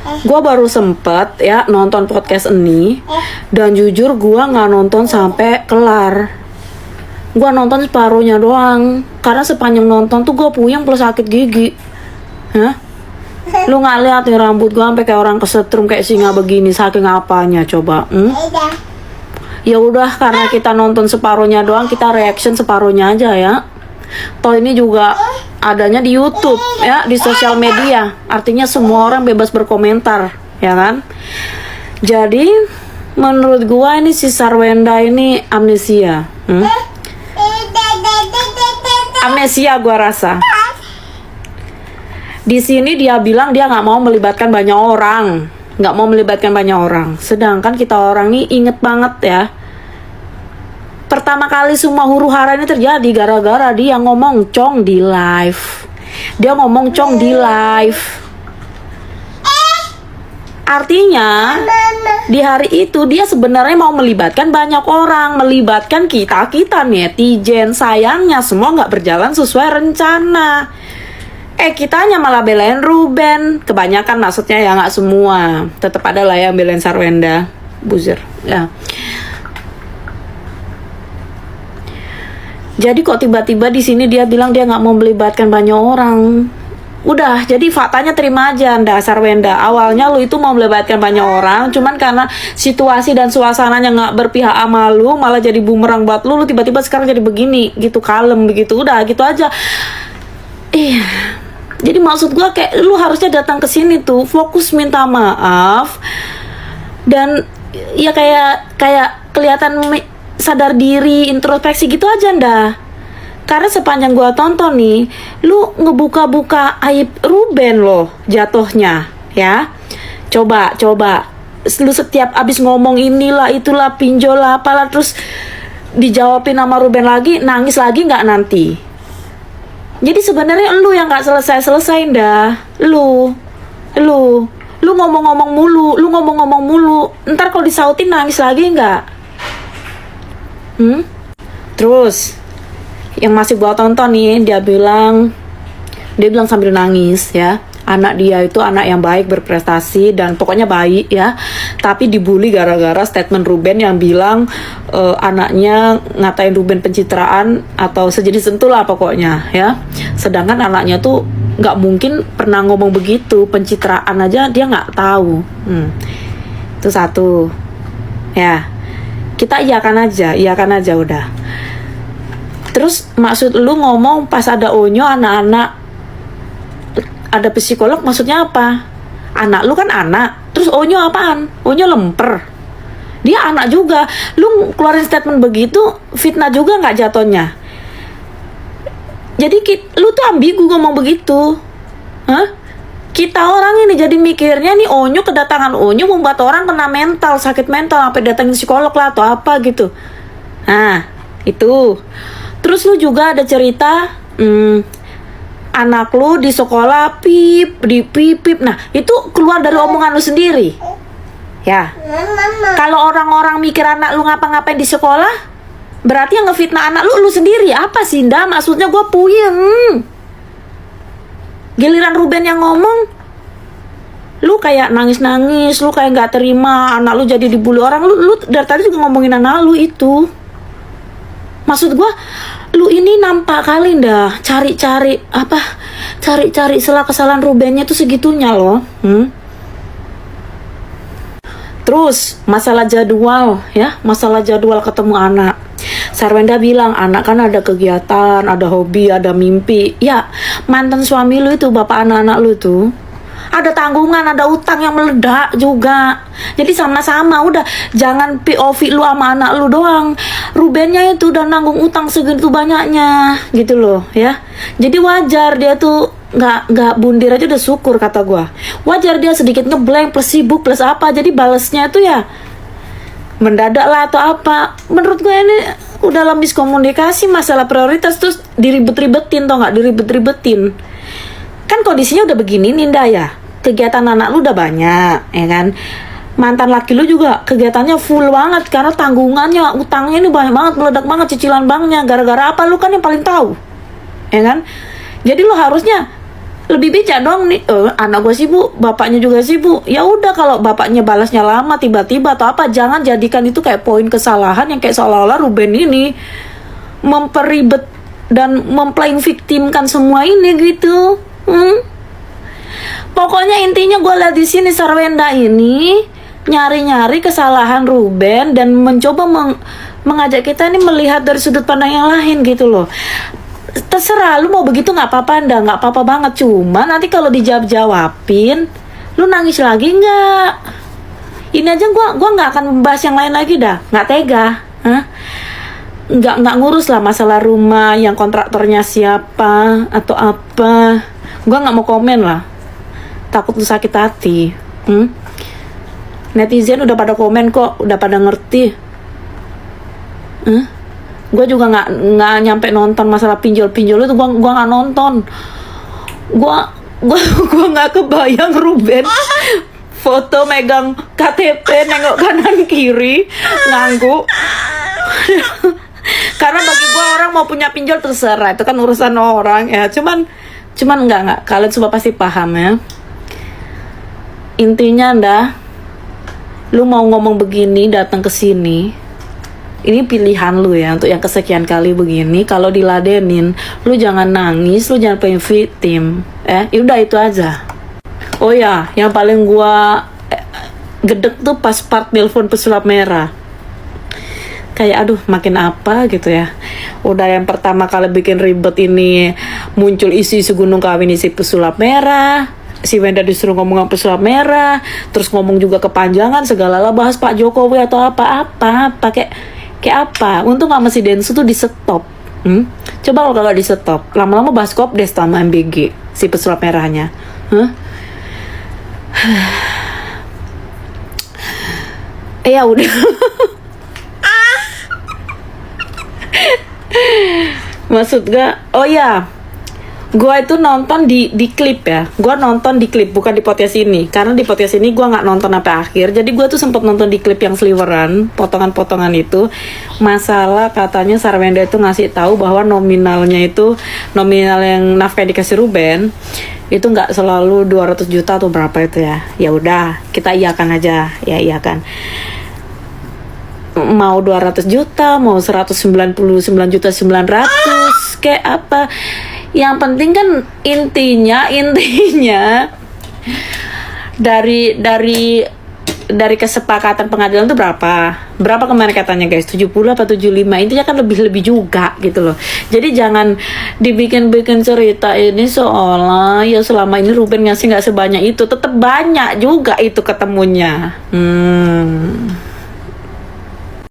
gue baru sempet ya nonton podcast ini, dan jujur gue nggak nonton sampai kelar. Gue nonton separuhnya doang, karena sepanjang nonton tuh gue puyeng plus sakit gigi. Hah? Lu nggak lihat nih rambut gue sampai kayak orang kesetrum kayak singa begini, saking apanya coba? Ya udah, karena kita nonton separuhnya doang, kita reaction separuhnya aja ya. Toh ini juga adanya di YouTube ya, di sosial media. Artinya semua orang bebas berkomentar, ya kan? Jadi menurut gua ini si Sarwenda ini amnesia. Amnesia gua rasa. Di sini dia bilang dia nggak mau melibatkan banyak orang, Sedangkan kita orang nih inget banget ya. Pertama kali semua huru hara ini terjadi gara-gara dia ngomong cong di live. Artinya di hari itu dia sebenarnya mau melibatkan banyak orang, melibatkan kita netizen. Sayangnya semua nggak berjalan sesuai rencana. Kitanya malah belain Ruben. Kebanyakan maksudnya ya, nggak semua. Tetap ada lah yang belain Sarwenda. Buzzer ya. Jadi kok tiba-tiba di sini dia bilang dia nggak mau melibatkan banyak orang. Udah, jadi faktanya terima aja Anda Sarwenda. Awalnya lu itu mau melibatkan banyak orang, cuman karena situasi dan suasananya nggak berpihak sama lu, malah jadi bumerang buat lu. Lu tiba-tiba sekarang jadi begini, gitu kalem begitu. Udah, gitu aja. Jadi maksud gua kayak lu harusnya datang ke sini tuh, fokus minta maaf, dan ya kayak kelihatan sadar diri, introspeksi gitu aja ndah. Karena sepanjang gua tonton nih, lu ngebuka-buka aib Ruben loh jatuhnya ya. Coba lu setiap abis ngomong inilah itulah pinjol lah apalah, terus dijawabin sama Ruben lagi, nangis lagi nggak nanti. Jadi sebenarnya lu yang nggak selesai ndah. Lu ngomong-ngomong mulu, ntar kalau disautin nangis lagi nggak? Terus yang masih gua tonton nih, dia bilang sambil nangis ya, anak dia itu anak yang baik, berprestasi dan pokoknya baik ya, tapi dibully gara-gara statement Ruben yang bilang anaknya ngatain Ruben pencitraan atau sejenis itulah pokoknya ya. Sedangkan anaknya tuh nggak mungkin pernah ngomong begitu, pencitraan aja dia nggak tahu. Itu satu ya. Kita iyakan aja udah. Terus maksud lu ngomong pas ada Onyo anak-anak ada psikolog, maksudnya apa? Anak lu kan anak, terus Onyo apaan? Onyo lemper. Dia anak juga. Lu keluarin statement begitu, fitnah juga nggak jatuhnya? Jadi lu tuh ambigu ngomong begitu. Kita orang ini jadi mikirnya nih Onyo, kedatangan Onyo membuat orang kena mental, sakit mental, sampai datangin psikolog lah atau apa gitu. Nah, itu. Terus lu juga ada cerita anak lu di sekolah dipipip. Nah, itu keluar dari omongan lu sendiri. Ya. Kalau orang-orang mikir anak lu ngapa-ngapain di sekolah, berarti yang ngefitnah anak lu sendiri. Apa sih, Nda? Maksudnya gue puyeng. Giliran Ruben yang ngomong, lu kayak nangis-nangis, lu kayak nggak terima anak lu jadi dibully orang. Lu dari tadi juga ngomongin anak lu itu. Maksud gua, lu ini nampak kali dah cari-cari celah kesalahan Rubennya tuh segitunya loh. Terus masalah jadwal ketemu anak. Sarwenda bilang anak kan ada kegiatan, ada hobi, ada mimpi. Ya, mantan suami lu itu, bapak anak-anak lu tuh ada tanggungan, ada utang yang meledak juga. Jadi sama-sama, udah jangan POV lu sama anak lu doang. Rubennya itu udah nanggung utang segitu banyaknya, gitu loh ya. Jadi wajar dia tuh nggak bundir aja udah syukur kata gua. Wajar dia sedikit ngeblank plus sibuk plus apa. Jadi balesnya tuh ya mendadak lah atau apa. Menurut gue ini udah dalam miskomunikasi, masalah prioritas terus diribet-ribetin, tau nggak? Diribet-ribetin. Kan kondisinya udah begini Ninda ya, kegiatan anak lu udah banyak ya kan, mantan laki lu juga kegiatannya full banget karena tanggungannya, utangnya ini banyak banget, meledak banget cicilan banknya. Gara-gara apa? Lu kan yang paling tahu ya kan. Jadi lu harusnya lebih bijak dong nih. Anak gue sibuk, bapaknya juga sibuk. Ya udah, kalau bapaknya balasnya lama tiba-tiba atau apa, jangan jadikan itu kayak poin kesalahan yang kayak seolah-olah Ruben ini memperibet dan memplaying victimkan semua ini gitu. Pokoknya intinya gue lihat di sini Sarwenda ini nyari-nyari kesalahan Ruben dan mencoba mengajak kita ini melihat dari sudut pandang yang lain gitu loh. Terserah lu mau begitu, nggak apa-apa, nggak apa-apa banget. Cuma nanti kalau dijawab-jawabin, lu nangis lagi nggak? Ini aja gua nggak akan membahas yang lain lagi dah, nggak tega. Nggak ngurus lah masalah rumah yang kontraktornya siapa atau apa. Gua nggak mau komen lah, takut lu sakit hati. Netizen udah pada komen kok, udah pada ngerti. Gue juga nggak nyampe nonton masalah pinjol itu. Gue nggak nonton. Gue nggak kebayang Ruben foto megang KTP, nengok kanan kiri, ngangguk. Karena bagi gue orang mau punya pinjol terserah, itu kan urusan orang ya. Cuman nggak. Kalian semua pasti paham ya. Intinya lu mau ngomong begini, datang ke sini. Ini pilihan lu ya, untuk yang kesekian kali begini. Kalau diladenin, lu jangan nangis, lu jangan playing victim. Udah itu aja. Oh ya, yang paling gua gedek tuh pas part nelfon pesulap merah. Kayak aduh, makin apa gitu ya. Udah yang pertama kali bikin ribet ini, muncul isu-isu gunung kawin isi pesulap merah. Si Wenda disuruh ngomong sama pesulap merah, terus ngomong juga kepanjangan segala lah, bahas Pak Jokowi atau apa-apa, kayak apa. Untung sama si Densu tuh di stop. Coba kalau kagak di stop, lama-lama bahas Kopdes sama MBG si pesulap merahnya. Ya udah. Maksud gak? Oh ya, gue itu nonton di klip ya. Gue nonton di klip, bukan di podcast ini. Karena di podcast ini gue nggak nonton sampai akhir. Jadi gue tuh sempat nonton di klip yang sliveran, potongan-potongan itu. Masalah katanya Sarwenda itu ngasih tahu bahwa nominal yang nafkah dikasih Ruben itu nggak selalu 200 juta atau berapa itu ya. Ya udah, kita iyakan aja. Ya iyakan. Mau 200 juta, mau 199.900.900, kayak apa. Yang penting kan intinya dari kesepakatan pengadilan itu berapa kemarin katanya guys, 70 apa 75, intinya kan lebih juga gitu loh. Jadi jangan dibikin cerita ini seolah ya selama ini Ruben ngasih nggak sebanyak itu, tetap banyak juga itu ketemunya.